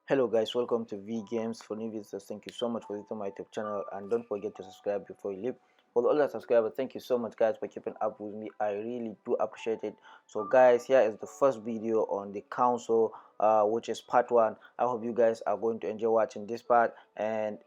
Hello guys, welcome to V Games. For new visitors, thank you so much for visiting my YouTube channel, and don't forget to subscribe before you leave. For all the subscribers, thank you so much guys for keeping up with me. I really do appreciate it. So guys, here is the first video on the council, which is part 1. I hope you guys are going to enjoy watching this part, and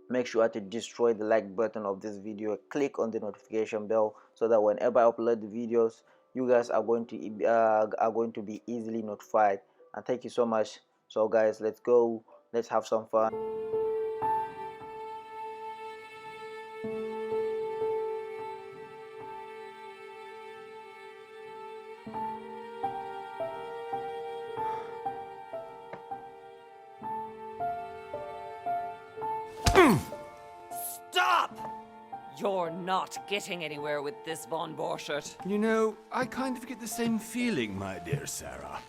make sure to destroy the like button of this video. Click on the notification bell so that whenever I upload the videos, you guys are going to be easily notified. And thank you so much. So guys, let's go, let's have some fun. Stop! You're not getting anywhere with this von Borchert. You know, I kind of get the same feeling, my dear Sarah.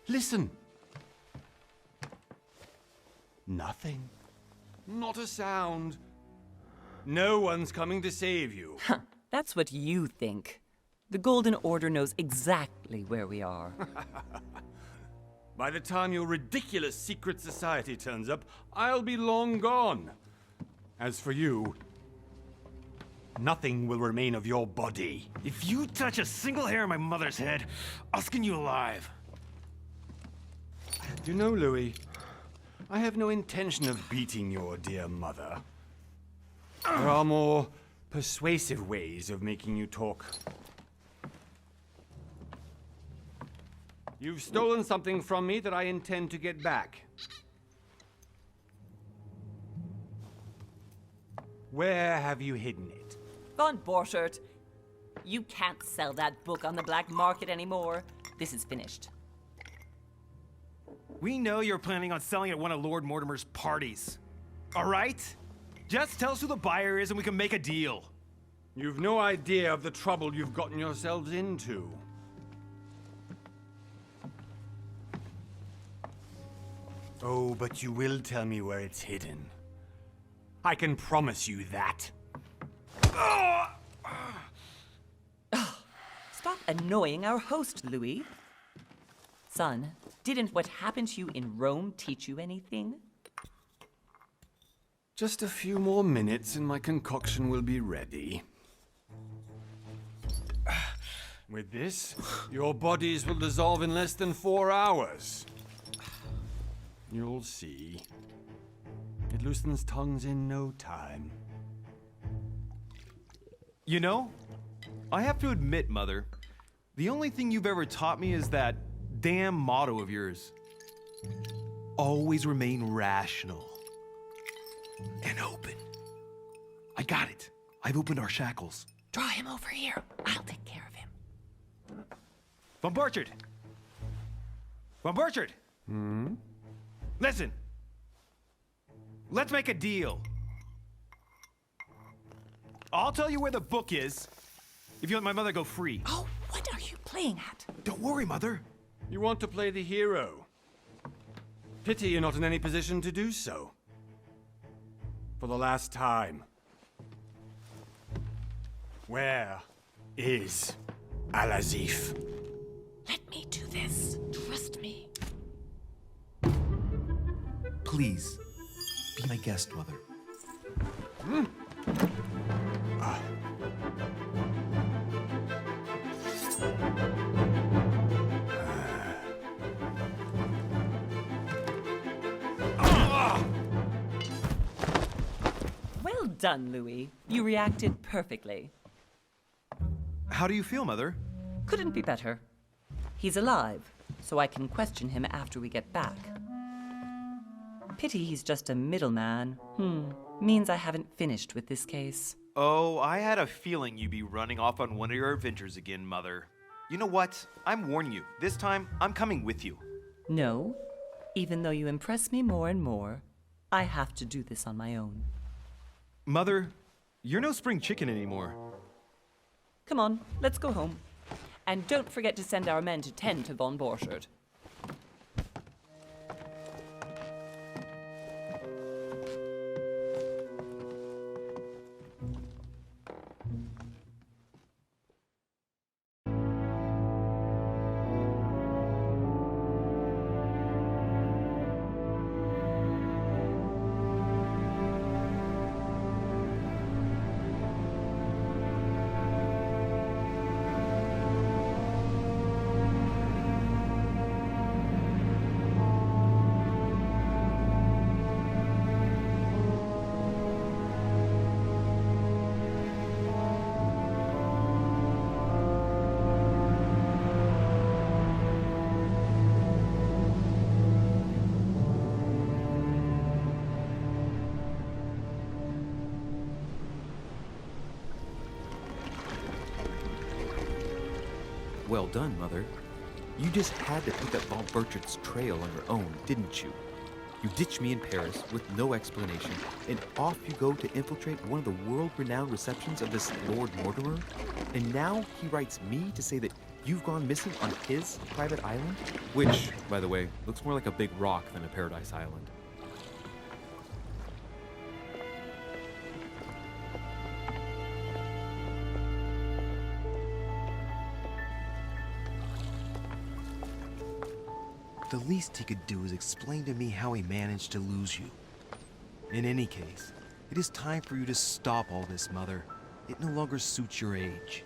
Listen. Nothing. Not a sound. No one's coming to save you. That's what you think. The Golden Order knows exactly where we are. By the time your ridiculous secret society turns up, I'll be long gone. As for you, nothing will remain of your body. If you touch a single hair on my mother's head, I'll skin you alive. You know, Louis, I have no intention of beating your dear mother. There are more persuasive ways of making you talk. You've stolen something from me that I intend to get back. Where have you hidden it? Von Borchert, you can't sell that book on the black market anymore. This is finished. We know you're planning on selling at one of Lord Mortimer's parties. All right? Just tell us who the buyer is and we can make a deal. You've no idea of the trouble you've gotten yourselves into. Oh, but you will tell me where it's hidden. I can promise you that. Stop annoying our host, Louis. Son, didn't what happened to you in Rome teach you anything? Just a few more minutes and my concoction will be ready. With this, your bodies will dissolve in less than 4 hours. You'll see. It loosens tongues in no time. You know, I have to admit, Mother, the only thing you've ever taught me is that damn motto of yours. Always remain rational. And open. I got it. I've opened our shackles. Draw him over here. I'll take care of him. Von Borchert! Von Borchert! Listen. Let's make a deal. I'll tell you where the book is if you let my mother go free. Oh, what are you playing at? Don't worry, Mother. You want to play the hero. Pity you're not in any position to do so. For the last time. Where is Al-Azif? Let me do this. Trust me. Please, be my guest, Mother. Well done, Louis. You reacted perfectly. How do you feel, Mother? Couldn't be better. He's alive, so I can question him after we get back. Pity he's just a middleman. Means I haven't finished with this case. Oh, I had a feeling you'd be running off on one of your adventures again, Mother. You know what? I'm warning you. This time, I'm coming with you. No, even though you impress me more and more, I have to do this on my own. Mother, you're no spring chicken anymore. Come on, let's go home. And don't forget to send our men to tend to von Borchert. Well done, Mother. You just had to pick up Von Bertrand's trail on your own, didn't you? You ditched me in Paris with no explanation, and off you go to infiltrate one of the world-renowned receptions of this Lord Mortimer? And now he writes me to say that you've gone missing on his private island? Which, by the way, looks more like a big rock than a paradise island. The least he could do is explain to me how he managed to lose you. In any case, it is time for you to stop all this, Mother. It no longer suits your age.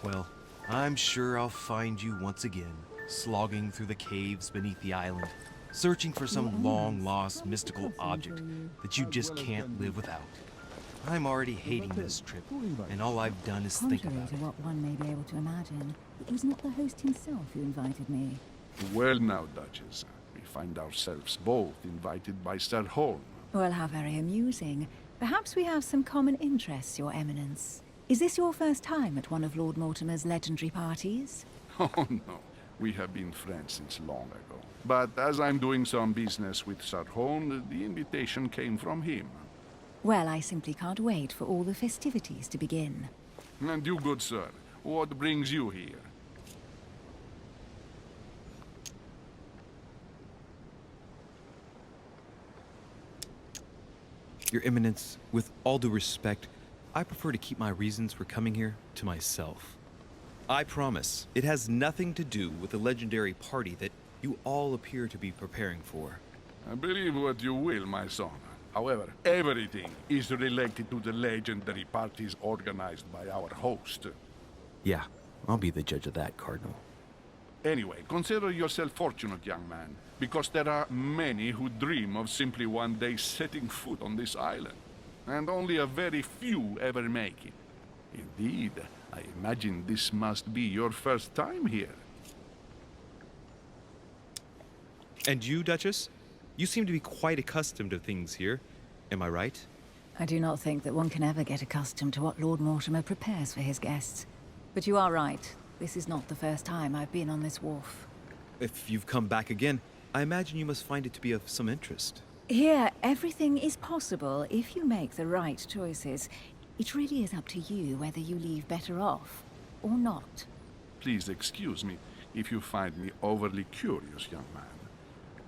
Well, I'm sure I'll find you once again, slogging through the caves beneath the island, searching for some long-lost mystical object that you just can't live without. I'm already hating this trip, and all I've done is think Contrary about to it. what one may be able to imagine, it was not the host himself who invited me. Well now, Duchess, we find ourselves both invited by Sir Holm. Well, how very amusing. Perhaps we have some common interests, Your Eminence. Is this your first time at one of Lord Mortimer's legendary parties? Oh no, we have been friends since long ago. But as I'm doing some business with Sir Holm, the invitation came from him. Well, I simply can't wait for all the festivities to begin. And you, good sir, what brings you here? Your Eminence, with all due respect, I prefer to keep my reasons for coming here to myself. I promise, it has nothing to do with the legendary party that you all appear to be preparing for. Believe what you will, my son. However, everything is related to the legendary parties organized by our host. Yeah, I'll be the judge of that, Cardinal. Anyway, consider yourself fortunate, young man, because there are many who dream of simply one day setting foot on this island, and only a very few ever make it. Indeed, I imagine this must be your first time here. And you, Duchess? You seem to be quite accustomed to things here. Am I right? I do not think that one can ever get accustomed to what Lord Mortimer prepares for his guests. But you are right. This is not the first time I've been on this wharf. If you've come back again, I imagine you must find it to be of some interest. Here, everything is possible if you make the right choices. It really is up to you whether you leave better off or not. Please excuse me if you find me overly curious, young man.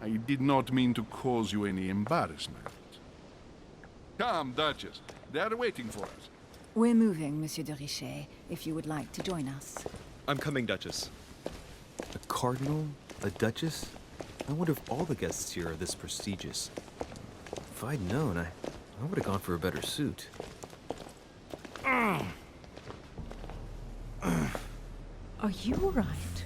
I did not mean to cause you any embarrassment. Come, Duchess. They are waiting for us. We're moving, Monsieur de Richet, if you would like to join us. I'm coming, Duchess. A cardinal? A duchess? I wonder if all the guests here are this prestigious. If I'd known, I would have gone for a better suit. Are you all right?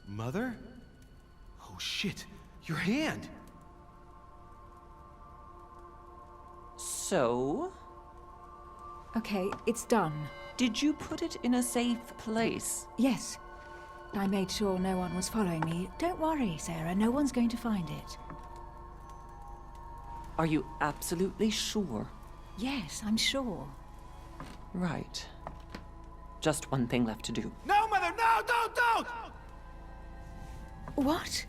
Mother? Oh shit, your hand! So, Okay, it's done. did you put it in a safe place? Yes. I made sure no one was following me. Don't worry, Sarah, no one's going to find it. Are you absolutely sure? Yes, I'm sure. Right. Just one thing left to do. No, Mother, no, don't! What?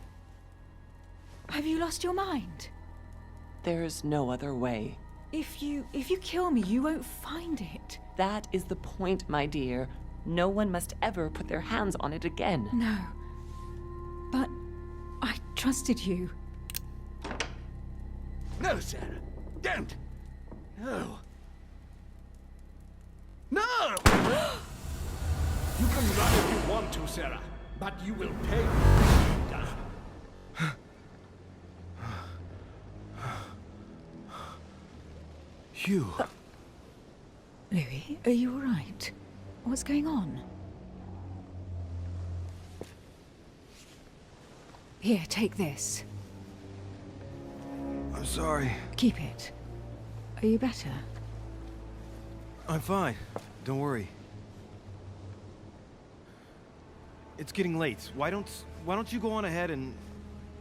Have you lost your mind? There's no other way. If you kill me, you won't find it. That is the point, my dear. No one must ever put their hands on it again. No. But I trusted you. No, Sarah, don't! No. No! You can run if you want to, Sarah, but you will pay. You. Louis, are you all right? What's going on? Here, take this. I'm sorry. Keep it. Are you better? I'm fine. Don't worry. It's getting late. Why don't you go on ahead and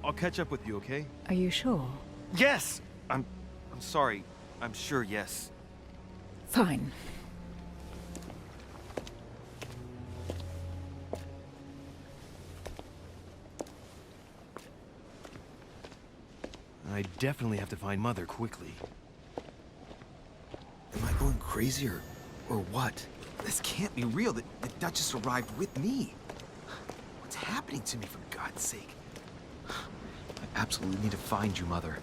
I'll catch up with you, okay? Are you sure? Yes! I'm sorry. I'm sure, yes. Fine. I definitely have to find Mother quickly. Am I going crazy or what? This can't be real. The Duchess arrived with me. What's happening to me, for God's sake? I absolutely need to find you, Mother.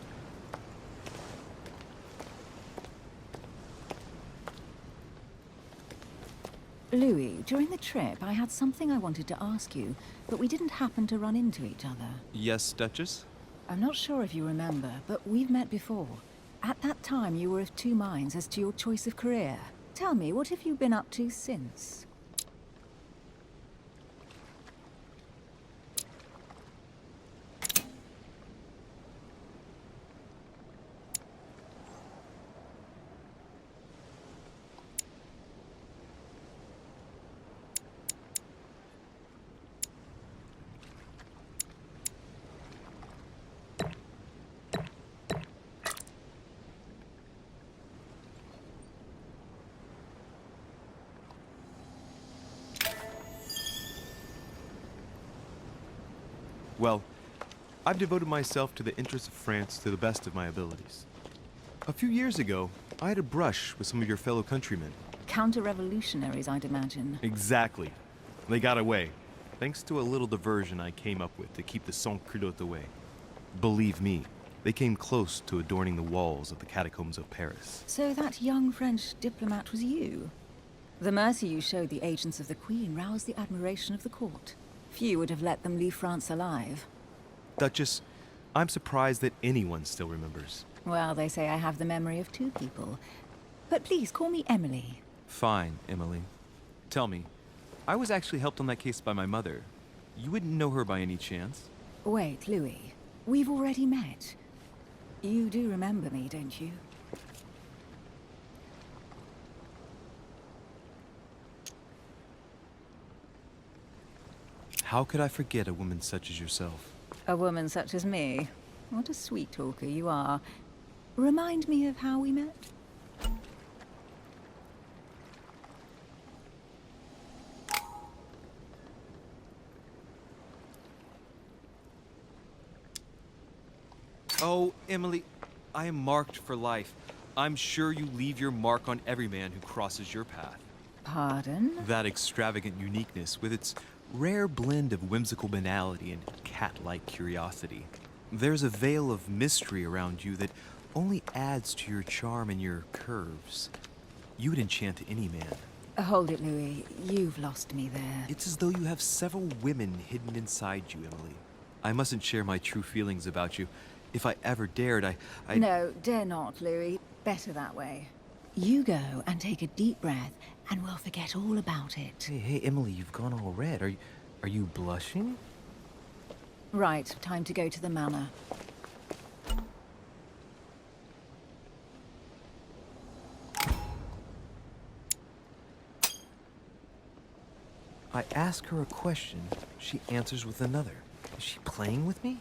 Louis, during the trip, I had something I wanted to ask you, but we didn't happen to run into each other. Yes, Duchess? I'm not sure if you remember, but we've met before. At that time, you were of two minds as to your choice of career. Tell me, what have you been up to since? Well, I've devoted myself to the interests of France to the best of my abilities. A few years ago, I had a brush with some of your fellow countrymen. Counter-revolutionaries, I'd imagine. Exactly. They got away, thanks to a little diversion I came up with to keep the sans-culottes away. Believe me, they came close to adorning the walls of the catacombs of Paris. So that young French diplomat was you? The mercy you showed the agents of the Queen roused the admiration of the court. Few would have let them leave France alive. Duchess, I'm surprised that anyone still remembers. Well, they say I have the memory of two people. But please, call me Emily. Fine, Emily. Tell me, I was actually helped on that case by my mother. You wouldn't know her by any chance? Wait, Louis. We've already met. You do remember me, don't you? How could I forget a woman such as yourself? A woman such as me? What a sweet talker you are. Remind me of how we met? Oh, Emily, I am marked for life. I'm sure you leave your mark on every man who crosses your path. Pardon? That extravagant uniqueness, with its rare blend of whimsical banality and cat-like curiosity. There's a veil of mystery around you that only adds to your charm and your curves. You would enchant any man. Hold it, Louis. You've lost me there. It's as though you have several women hidden inside you, Emily. I mustn't share my true feelings about you. If I ever dared, I... No, dare not, Louis. Better that way. You go and take a deep breath, and we'll forget all about it. Hey, Emily, you've gone all red. Are you blushing? Right, time to go to the manor. I ask her a question, she answers with another. Is she playing with me?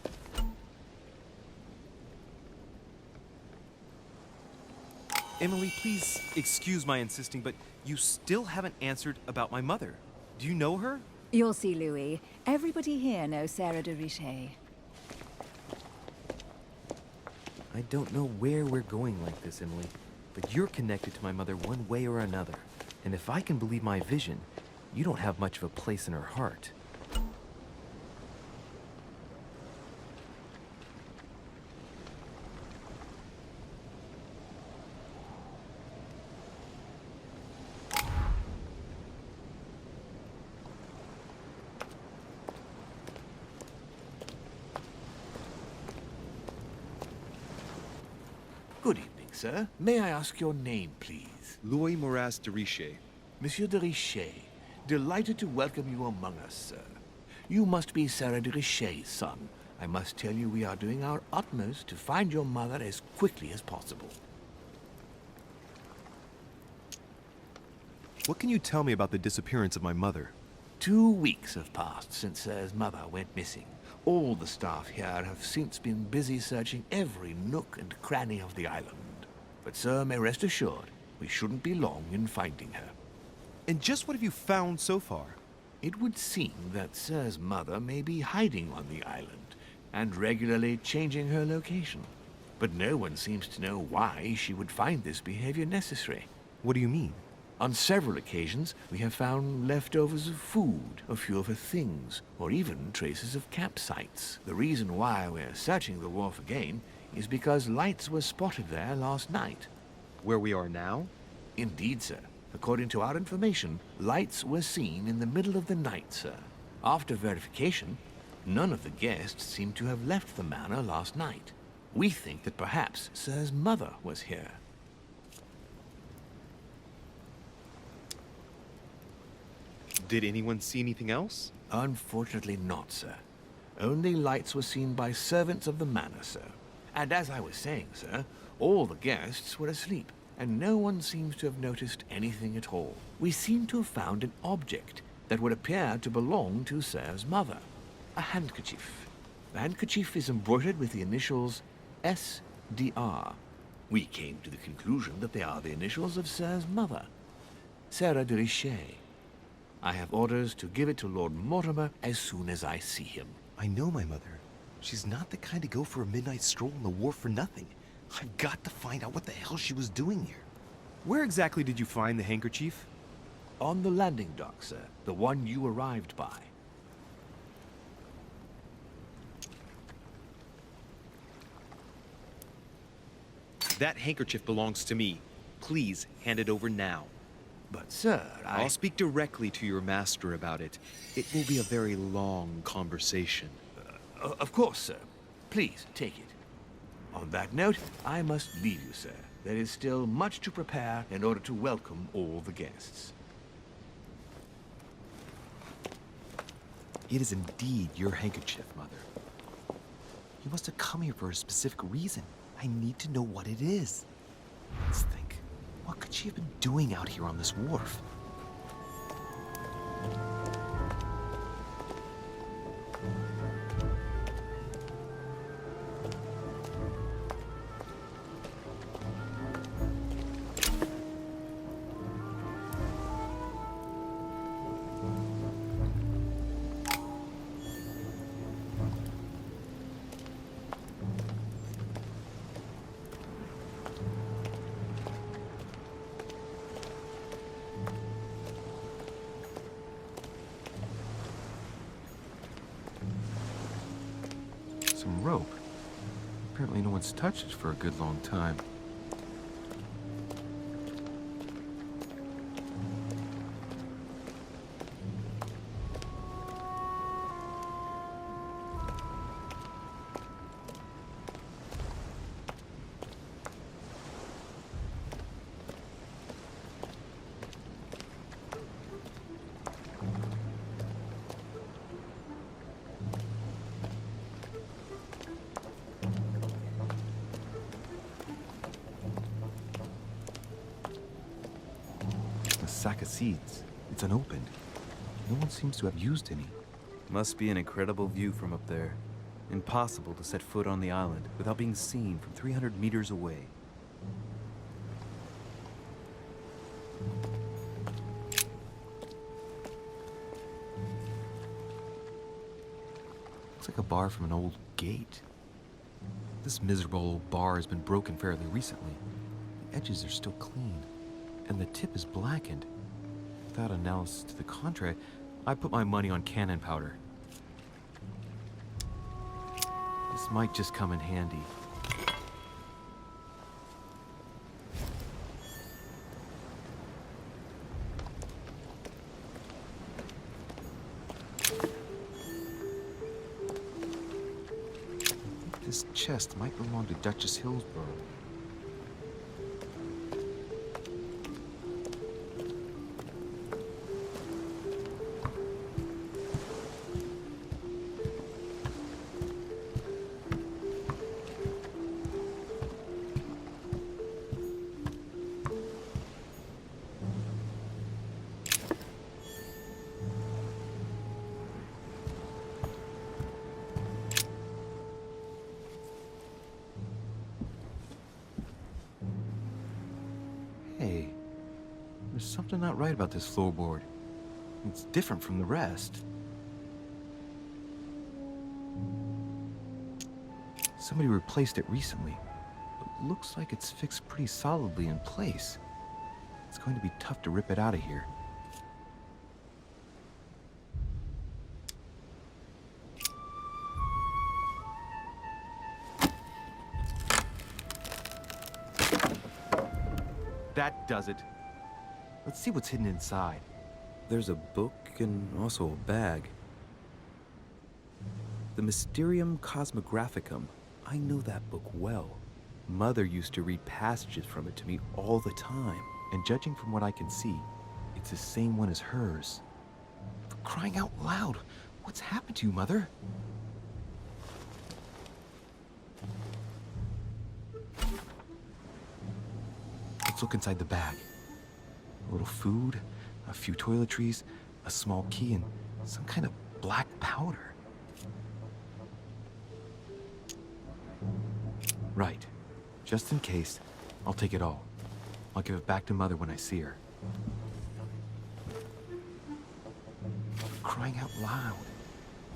Emily, please excuse my insisting, but you still haven't answered about my mother. Do you know her? You'll see, Louis. Everybody here knows Sarah de Richet. I don't know where we're going like this, Emily, but you're connected to my mother one way or another. And if I can believe my vision, you don't have much of a place in her heart. Good evening, sir. May I ask your name, please? Lord Mortimer de Richet. Monsieur de Richet. Delighted to welcome you among us, sir. You must be Sarah de Richet's son. I must tell you we are doing our utmost to find your mother as quickly as possible. What can you tell me about the disappearance of my mother? 2 weeks have passed since Sir's mother went missing. All the staff here have since been busy searching every nook and cranny of the island. But Sir may rest assured, we shouldn't be long in finding her. And just what have you found so far? It would seem that Sir's mother may be hiding on the island and regularly changing her location. But no one seems to know why she would find this behavior necessary. What do you mean? On several occasions, we have found leftovers of food, a few of her things, or even traces of campsites. The reason why we're searching the wharf again is because lights were spotted there last night. Where we are now? Indeed, sir. According to our information, lights were seen in the middle of the night, sir. After verification, none of the guests seem to have left the manor last night. We think that perhaps Sir's mother was here. Did anyone see anything else? Unfortunately not, sir. Only lights were seen by servants of the manor, sir. And as I was saying, sir, all the guests were asleep, and no one seems to have noticed anything at all. We seem to have found an object that would appear to belong to Sir's mother. A handkerchief. The handkerchief is embroidered with the initials SDR. We came to the conclusion that they are the initials of Sir's mother, Sarah de Richet. I have orders to give it to Lord Mortimer as soon as I see him. I know my mother. She's not the kind to go for a midnight stroll on the wharf for nothing. I've got to find out what the hell she was doing here. Where exactly did you find the handkerchief? On the landing dock, sir. The one you arrived by. That handkerchief belongs to me. Please hand it over now. But, sir, I'll speak directly to your master about it. It will be a very long conversation. Of course, sir. Please, take it. On that note, I must leave you, sir. There is still much to prepare in order to welcome all the guests. It is indeed your handkerchief, Mother. You must have come here for a specific reason. I need to know what it is. Let's think. What could she have been doing out here on this wharf? Some rope. Apparently no one's touched it for a good long time. Sack of seeds. It's unopened. No one seems to have used any. Must be an incredible view from up there. Impossible to set foot on the island without being seen from 300 meters away. Looks like a bar from an old gate. This miserable old bar has been broken fairly recently. The edges are still clean, and the tip is blackened. Without analysis to the contrary, I put my money on cannon powder. This might just come in handy. This chest might belong to Duchess Hillsborough. something not right about this floorboard. It's different from the rest. Somebody replaced it recently, but looks like it's fixed pretty solidly in place. It's going to be tough to rip it out of here. That does it. Let's see what's hidden inside. There's a book and also a bag. The Mysterium Cosmographicum. I know that book well. Mother used to read passages from it to me all the time. And judging from what I can see, it's the same one as hers. For crying out loud, what's happened to you, Mother? Let's look inside the bag. A little food, a few toiletries, a small key, and some kind of black powder. Right. Just in case, I'll take it all. I'll give it back to Mother when I see her. For crying out loud.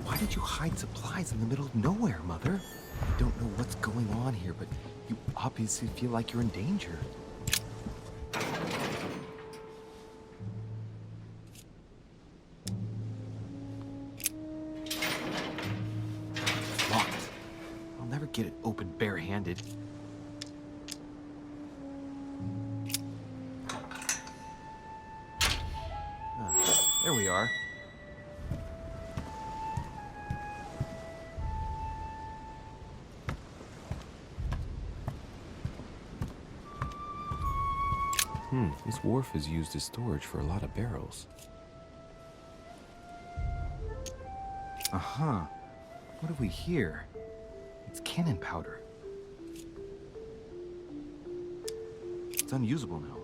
Why did you hide supplies in the middle of nowhere, Mother? I don't know what's going on here, but you obviously feel like you're in danger. It's locked. I'll never get it open barehanded. There we are. This wharf is used as storage for a lot of barrels. Uh-huh. What have we here? It's cannon powder. It's unusable now.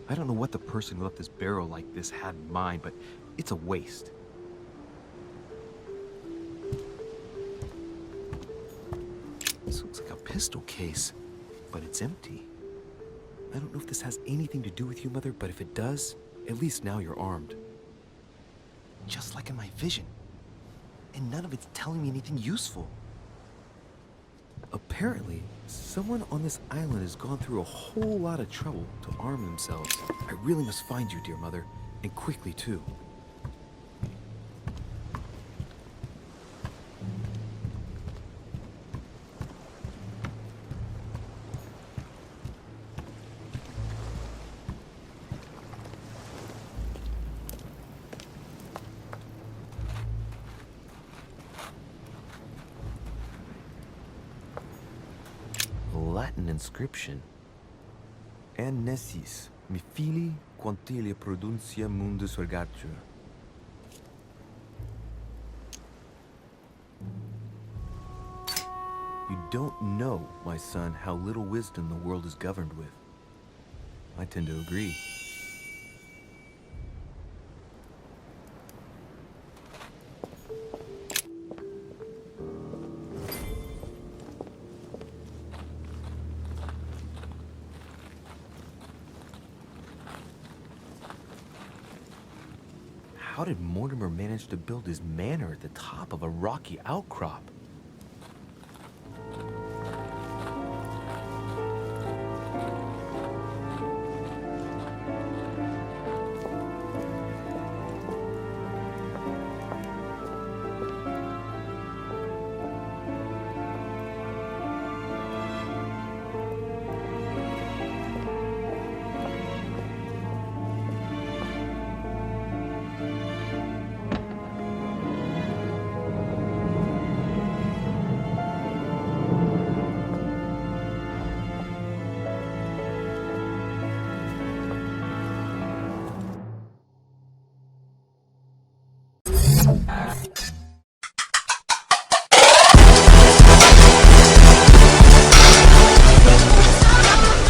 I don't know what the person who left this barrel like this had in mind, but it's a waste. This looks like a pistol case, but it's empty. I don't know if this has anything to do with you, Mother, but if it does, at least now you're armed. Just like in my vision. And none of it's telling me anything useful. Apparently, someone on this island has gone through a whole lot of trouble to arm themselves. I really must find you, dear Mother, and quickly too. Latin inscription. Annesis, mi fili quantilia produncia mundus ergatur. You don't know, my son, how little wisdom the world is governed with. I tend to agree. How did Mortimer manage to build his manor at the top of a rocky outcrop?